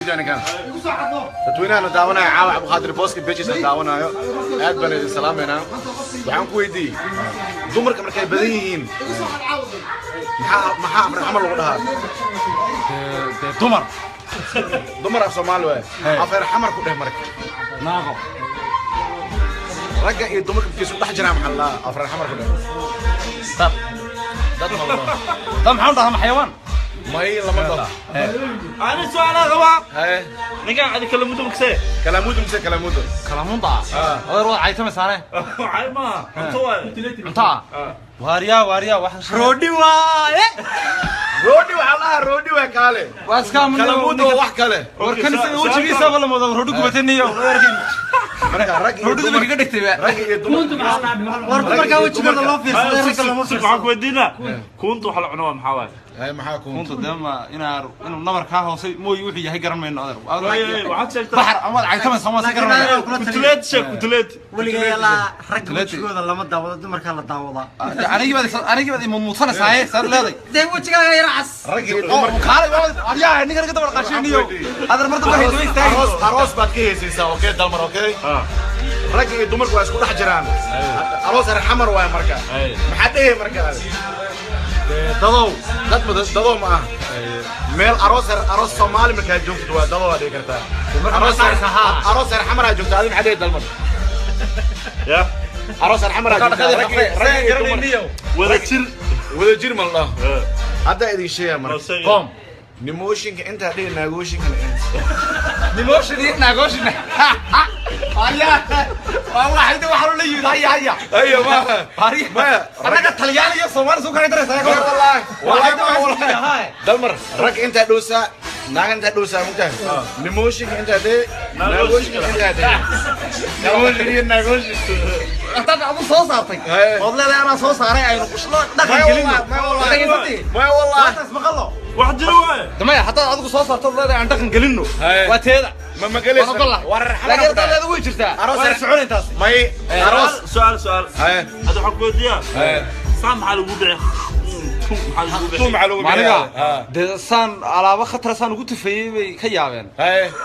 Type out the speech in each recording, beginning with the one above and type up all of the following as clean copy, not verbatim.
جاني كان تتوينا أنا داونا عاو أبو خاطر بوسك بيجيس داونا يو أد بني السلام هنا وعم كويدي دمر كم ركاي بديهين محا أمر عمل وقتها دمر الصومال أفر حمر كله مرك ناقو رجع يدمر كيس وضح جرام حلا أفر حمر كله طب طب محمد هم حيوان ما هي لما ضل أنا سؤال هذا هاي نقع هذا كلامودهم كسي كلامودهم كلامون ضاع هذا روح عايتم سنة عاي ما أنتوا انت واريا واحد رودي واي رودي وحلا رودي وكاله واسكام كلامود وح كاله وركن وجهي سبب لما رودي كبتني رودي بيجي دكتي وركن وجهي الله في سكعك ودينا كنتوا حلو عنوان محاول هاي معاكم كنت دائما إنه نمر كاه مو يوحي هي قرن من هذا وعاد شيء بحر أمال عايتم سما سكرنا كتلات شك كتلات ولقى يلا رجع وجهه لما داوض دمر كان داوضا أنا جبت مصنع صحيح صار لذي ده وجهه يرعس رجل خالد يا نيجي كده برقاشين نيو هذا المرة بقى يدوي استاي أروس بعد سيسا أوكي دالمر أوكي رجل دمر كويس كل حجران أروس الحمر ويا مركا محد إيه مركا دضو دضو معه ميل أروس صومالي مركا جوف دوا دضو هذه كرتا أروس الحمر هجوف هذه محد إيه دالمر يا أروس الحمر هجوف رجل ولا جير من الله هذا إذا شيء مرة قوم نموشينك أنت هذه ناقوشينك نموشي ناقوشنا هيا والله حيدا وحرو لي هيا أيوة ما أنا كتليان يا صومال سوكر يدرس والله دلمر رك أنت دوسا ناقن أنت دوسا ممكن نموشينك أنت هذه ناقوشينك أنت هذه نموشي ناقوشي أنت أبو صوص أعطيك والله أنا صوص عليه أنا وش لا ما والله اسمع الله واحد جلوه دمايا حتى أذكر صوص أعطيه الله عندك نقلنه وتهذا ما قلت لكن طلع هذا وين شفتها أروس سعوني تاس ما هي أروس سؤال هذا حق وديا سام على وضع توم على معناها ده سان على وقت رسان قلت في كيابين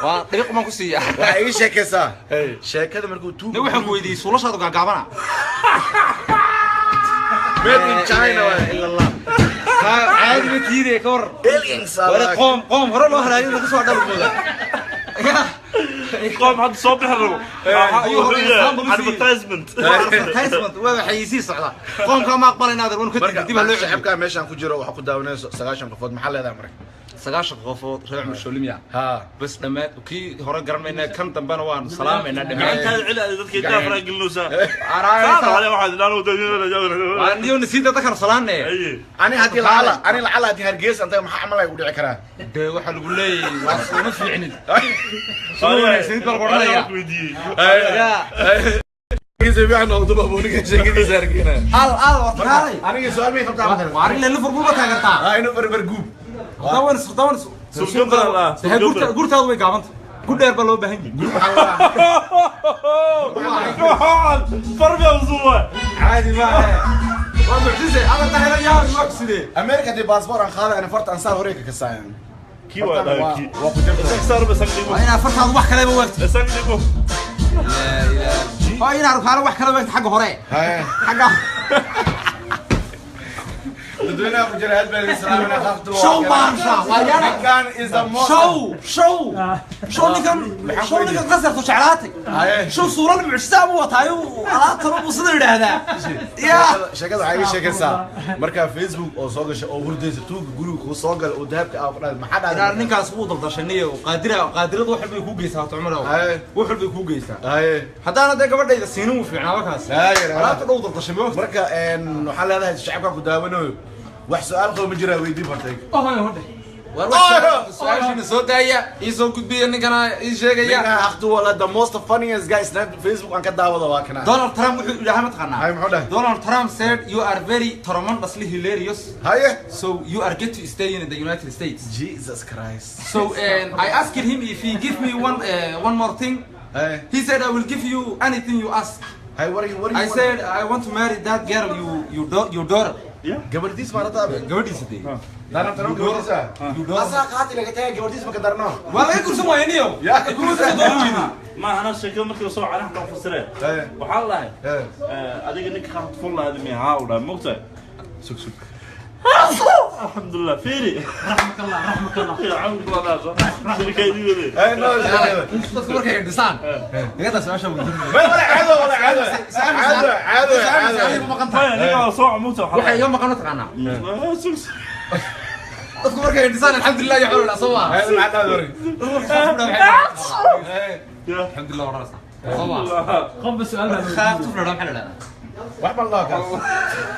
وطريق ما كسي أي شيء كذا شيء كذا مركو توم نو حقوي دي سولش هذا قاعبنا made in China إلا الله عادي بتيري كور aliens قوم هرب الله هلاقي نقص واحد بالموضوع قام حد صبح الرو advertisement وحيسي صعدا قوم كان ما أقبل نادر ونكتب دي بهاللعبة شعب كان ماشي عم كجرو وحكو داوني سقاشم قفود محل هذا مرك سقاش قفود ربع مشولميا ها بس لما وكي هرب قرن منا كم تنبان وان سلام إن أنت العلا ذاتك يدافع فرق النوسة عرايس على واحد لانه دنيا عندي ونسيت ذكر صلانة أنا هدي العلا أنا العلا هدي هرجيس أنت محمل يقول لي عكرا ده واحد يقول لي ما في عند شنو نسيت بالقرآن يا كيسي بيعنو ضبا بونك شيء كذي سارقينه وطنالي أنا سؤال مين خبطة مثلا وعارف اللي ليفربول بتاعتها هاي نفر برجوب داون سوق الله قلت هذا ويقابنت قلت دير بالو بهنجي فربي وزوه عادي ما معجزة أنا تهلا يا مقصدي أمريكا دي باسبور أنخاذ أنا فرت أنصار هوريك كساين كيوا لا كي صار بس أقلبه أنا فرت هذا واحد كلام وقت بس أقلبه هاي نعرف هذا واحد كلام وقت حقه هوري حقه الدنيا بجرهات بين الإسلام ونخافته شو مارشا ويانا كان إذا ما شو اللي كان قصرت شعراتي شو صورة المعجزة مو تايو على ترى مصدر هذا يا شكله عايش شكل سا مركب فيسبوك أو صاغش أو ورديز توك جروب هو صاغل وذهب أو ما حد أنا نيجا أسبوع ضد الشنية وقادرة ضوح اللي هو جيسها تعمله وحول اللي هو جيسها حتى أنا ده قبل ده إذا سينو في عناوك هسه لا تضو ضد الشنية مركب إن حل هذا الشعب كده wax su'aal qabo ma jira weydii fartay su'aal shini soo daaya isoo gudbiya ninkana ii sheegaya ninka aqtu wala the most funniest guy snap Facebook aan ka daawado waa kana Donald Trump wuxuu ilaahay ma taqaanaa hay muxuu dhahay Donald Trump said you are very tremendously hilarious haye so you are get to stay in the United States Jesus Christ so I asked him if he give me one more thing he said I will give you anything you ask hey what do you I said I want to marry that girl your daughter gabadhiis ma rada gabadhiisa دارنا تنو جورديسا أصلا قاتل لك تاجي جورديس ما قدرنا والله يكون سماه ينيو يا كل ما أنا شكل مثل صوع على إحنا مفسرين وحالله أديك إنك خرجت فل هذه مية هاولا مقطع سك الحمد لله فيري رحمك الله يا عم الله ناصر كيدي أي نو تذكر كيف إنسان هذا سؤال شو ولا عادة صوع موتى waxay iga maqan taqaana سك dadku markay insan alxamdulillah ya xulul aswa هذا معنا دوري alxamdulillah warasa قم بالسؤال khaaf tufra dhan xalala وحب الله كاس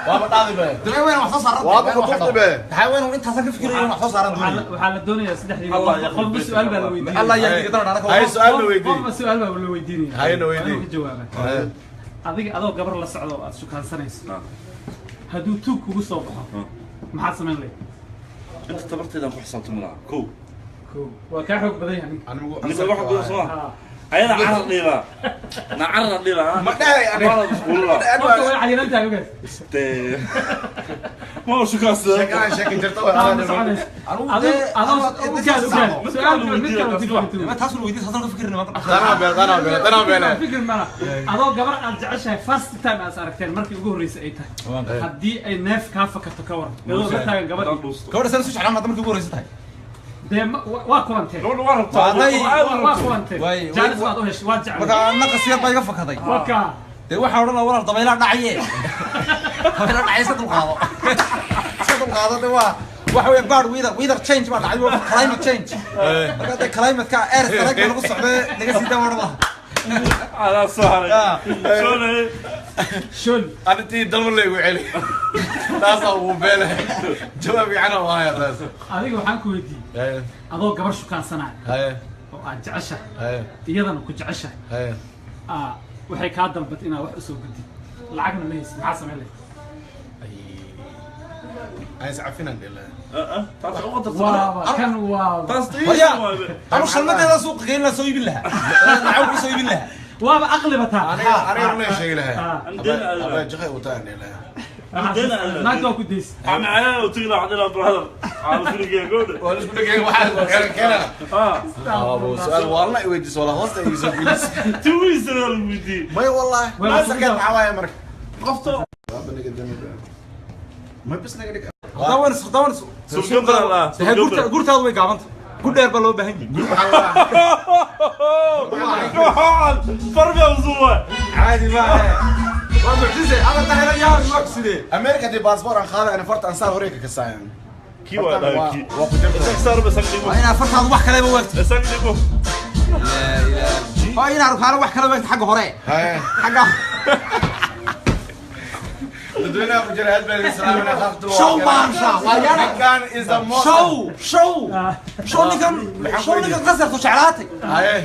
وابا طاضي به daway weyn wax soo saaran وابا خطوط به tahay weyn inta san ka fikirayo wax soo saaran doonay waxaa la doonayaa saddexdii qom بالسؤال baa la weydiinaya allah ya diga dana anaka هاي سؤال لو يدي qom بالسؤال baa la weydiinaya هاي لو يدي ka jawaaba adiga adoo gabar la socdo aad shukaansanayso hadduu tuug kugu soo baxo maxaad samayn lahayd أنت تبرت إذا محصلت منها كو waa kaa xoog badan yahay أنت واحد بيقول صوع أنا عرض ليلا أنا عرض ليلا ما داعي أنا والله qofka way cayilantaahay ogaad ما هو شو كاسة شكرا شكرا جرتوا ma taas uu weydiis hadan ka fikirina ma fikir mana adoo gabar aad jeceshahay first time aad aragteen markii ugu horeysay ay tahay haddii ay neef kaa fakarto ka waran iyadoo ka taagan gabadh gabadha san suuxan ma markii ugu horeysay tahay dee waa kulanteen لون ورا waa kulanteen jaalis waad u heshay waad marka jeclay naqa siyad baa iga fakaday waa kaa dee waxa odhan walaal dabaylaha dhacaye dabaylaha dhacay iska dulqaado dee waa waxa weeye bad weather change baa dhacay climate change marka dee climate ka air strike lagu socday naga sii daawada على صهر شلون shul أنا تي دلمر لي وعلي تاسع وبيله جوابي عنه وهاي بس adiga waxaan ku weydiiyey adoo gabar shukaansanaya هاي oo aad jeceshahay هاي iyadana ku jeceshahay هاي waxay kaa dalbat inaad wax u soo gudid lacagna ma haysid maxaa samayn lahayd عايز عفنا لله تعرف عقد waaba kan waa warya anu shalmadeeda suuqa geyn la soo iibin lahaa lacag ku soo iibin lahaa waaba aqli bataa أنا ولا شيء لها عندنا أبى جخي وتاني لها naagta waa ku daysa أنا عيال وتقلع عندنا برادر على فريق جودة ولا شو بدك واحد كذا أبو سؤال والله يودي ولا هوست يسوي بيس توي سنة المدي ما والله ما سكت معايا مرك قفطه ما بس نقدر dawar سوق الله gurtaadu way gaabanta gu dheer baa loo baahan yahay فرق وزوة عادي ما waa mucjise ama tahayna yaa ma kuside أمريكا دي باسبور أنا خالد أنا فرت أنصار هوريك كساين كي ولا كي صار بس أقلبه waa inaad fartaadu wax kale ba waagtid بس أقلبه waa inaad rukaano wax kale waagtid xagga hore هاي xagga الدنيا أبو جلال بن الإسلام أنا أخذت show maansha waa yana كان إذا ما show ninkan qasartu jeclaatay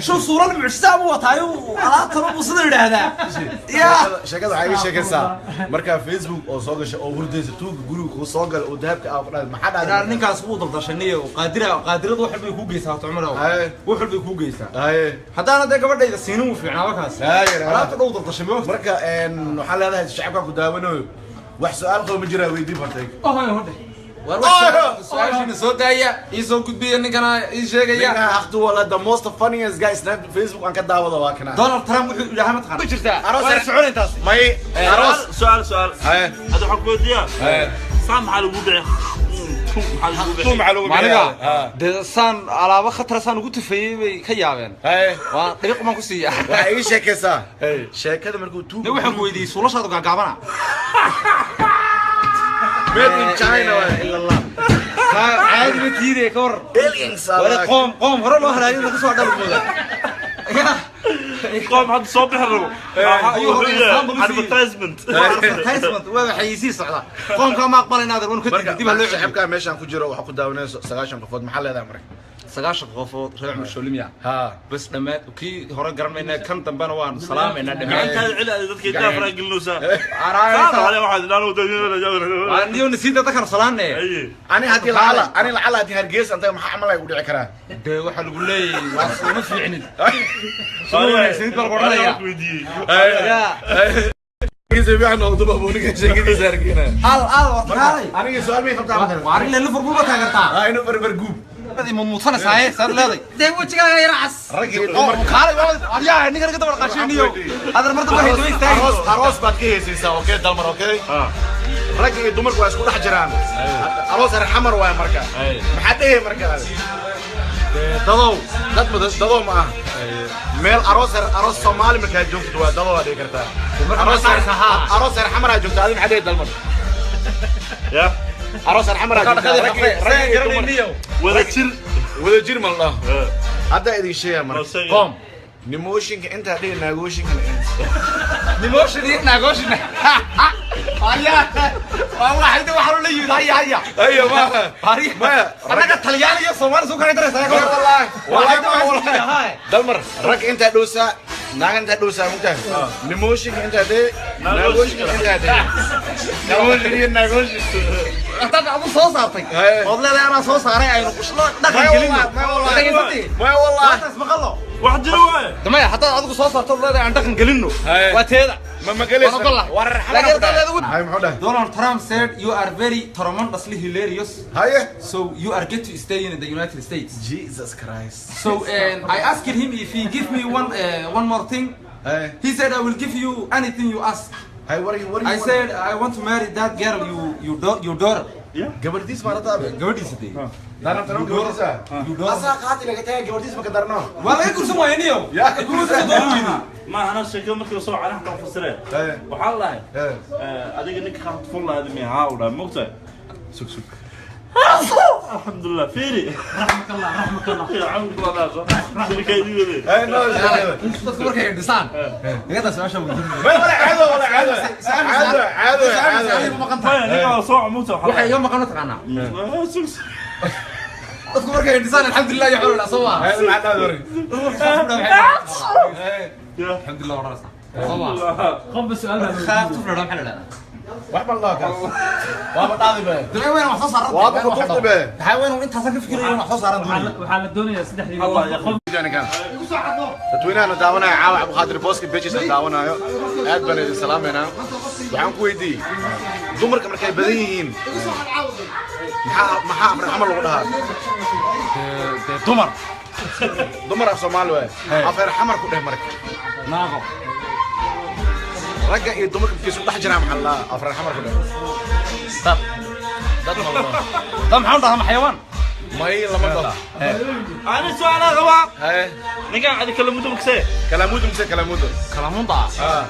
show suurada mucjisaa buu wataayo alaabtana buu sida yidhaahdaa sheekada waxaa iga sheekaysaa markaa facebook oo soo gashay oo hurdaysa tuuga guriga kuu soo gala oo dahabka aa ku dhahay maxaa dhacday ninkaas wuu daldashaniyo qaadiradu wax bay ku geysaa horta cumar wax bay ku geysaa haddaana dee gabadhayda siinin wuu fiicnaa markaas alaabta dhow daldashay ma marka waxaa leedahay shacabka ku daawanayo wax su-aal qabo ma jiraa weydii bartay hodhe su-aashiina soo daaya ii soo gudbiya ninkana ii sheegaya ninkaa haqdu wala the most funniest guy snap facebook aan ka daawado waa kana donald trump wuxuu yidhaha ma taqaan jirtaa aroos socon intaas may aroos سؤال هذا حق وديا سام على وضع tum على maaliga dee saan alaabo khatar saan ugu tufayey bay ka yaabeen waa dhibiq baan ku siiya waxaa ii sheekaysaa sheekada markuu tuuga de waxaan ku weydiiyey suulashaadu gaagaabana made in China illa Allah caadi ma tiide ka war aliens wala qoom hore loo halaagay lagu soo dhalmooda قام حد صبح الربع advertisement waa xayisiis socda qoomka ma aqbalayna adeer wan ka dib loo shacabka meeshan ku jiro waxa ku daawanayso 9 qofood maxaa leedahay marka 9 qofood reer mushulimiya ha bas dhamaad kii hore garanayna kan dambana waan salaamayna dhamaad انت العلا dadkii daafra gilnusa araayta على واحد لا ودنا waan diyo nasiida dadkan salaanay ani lacala hadii hargeysa anta maxaa amal ay u dhici karaa de waxa lagu leeyahay waa soo fiicnin صار سيد بالقرنية. ودي كيسي بيعنا وضبط ابونك شكلي سارقينه al wartaalay انا سؤال مين خبطها مثلا waarin liverpool ba taageertaa هاي نفر برجوب hadii mudmuudsanaysaa saad leeday dee wajigaaga yar cas رجل kaalay adiga ninka dabar qashiniyo adar marta waxay soo istaagay aroos baad ka heesaysaa okay dalmar okay rag iyo dumarku waa isku dhex jiraan aroos xamar waa marka maxaa dhahay marka dadow ma aha meel aroos Soomaali markaa joogto waa dadow aad dhigi kartaa aroos xamar aad joogto adiga maxaa dhahay dalmar ya aroos xamar aad joogto wada jir ma la hadda idin sheeyaa marka qom نموشينك انت هدي ناغوشينك نموشي ناغوشي والله حيدي وحلو لي هيا ايوه ما انا طلياني يا سومالي سو كان درس والله دلمر رك انت دوسا ناغ انت دوسا ممكن نموشينك انت هدي ناغوشينك انت هدي نموشي ناغوشي انت ابو سو صارتي والله انا سو صاري اي قشلو دخل جلين ما والله اسمع الله واحد جوا تمام حتى ادغ سو صارتو leedahay aan dhaqan galino waa teeda ما قاليش هاي محوده Donald Trump said you are very tremendously hilarious هاي so you are good to stay in the United States Jesus Christ so I asked him if he give me one more thing he said I will give you anything you ask هاي what I said I want to marry that girl your daughter gabadhiis ma rata gabadhiis hadii dana tano gabadhiisa you daughter asa qaati laga tahay gabadhiis ma ka darno wala ay kursan waayniyo yaa kursan doonayni ما أنا شكل مثل صو على حنا فسرة وحلا أديك إنك خاطر فل هذا مي هاولا مقطع سك الحمد لله فيري رحمك الله يا عم الله ناصر كيدي هاي ناس تذكر كيف دسان هذا سؤال شو ولا عادة ما قنطع أنا صو مقطع waxay iga maqan taqaana سك dadku markay dhisaan alxamdulillah ya xulul aswa هاي ما عاد دوري alxamdulillah warasa قم السؤال هذا khaaf tufra maxaa la waxba الله kaas waaba dhaadi baa dhahay weyn wax soo saaran waaba ku tufti baa dhahay weyn inta ka fikirayo wax soo saaran doonay waxaa la doonayaa saddexdii الله يا qom يعني كان dadweynaha daawanaya caawa Abu Khadir Booski Beaches daawanayo aad baan idin salaameynaa waxaan ku weydiiyay dumarka markay badan yihiin maxaa amran amal lagu dhahaa dumar af Soomaali waa afar xamar ku dheh marka naago ragga iyo dumarka isku dhex jiraan maxaa la afar xamar ku dheh dad maxaa dhahaa xayawaan may lama dad أنا سؤال هذا hay نكان عندي كلام مدم كسي kalamudu kalaamunda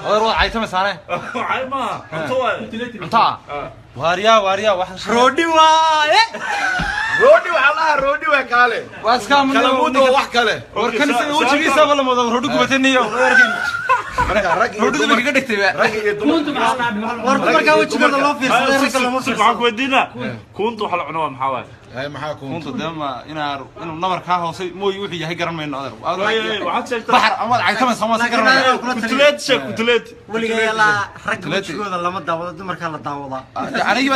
oo ay tamasane عاي ما أنتوا inta waariya wax roodi waaye roodi waxa la roodi waa kale waaska kalamudu wax kale warkan si wajigiisa wala moodo roodi gubataniyo marka rag iyo roodi dumar laga dhigtay rag iyo dumar كنت مع اللاعب warka marka wajigeeda loo fiirsaday rag lama سك معك ودينا كنتوا حل عنوان محاول hay maxaa ku kuntu dama inuu nabar ka hoosay mooy wuxuu yahay garan mayno adeer waxaad sheegtay baxar ama ay tamasama si garan كتلات شك كتلات weligeey la rag wajigooda lama daawado dumarka la daawadaa aniga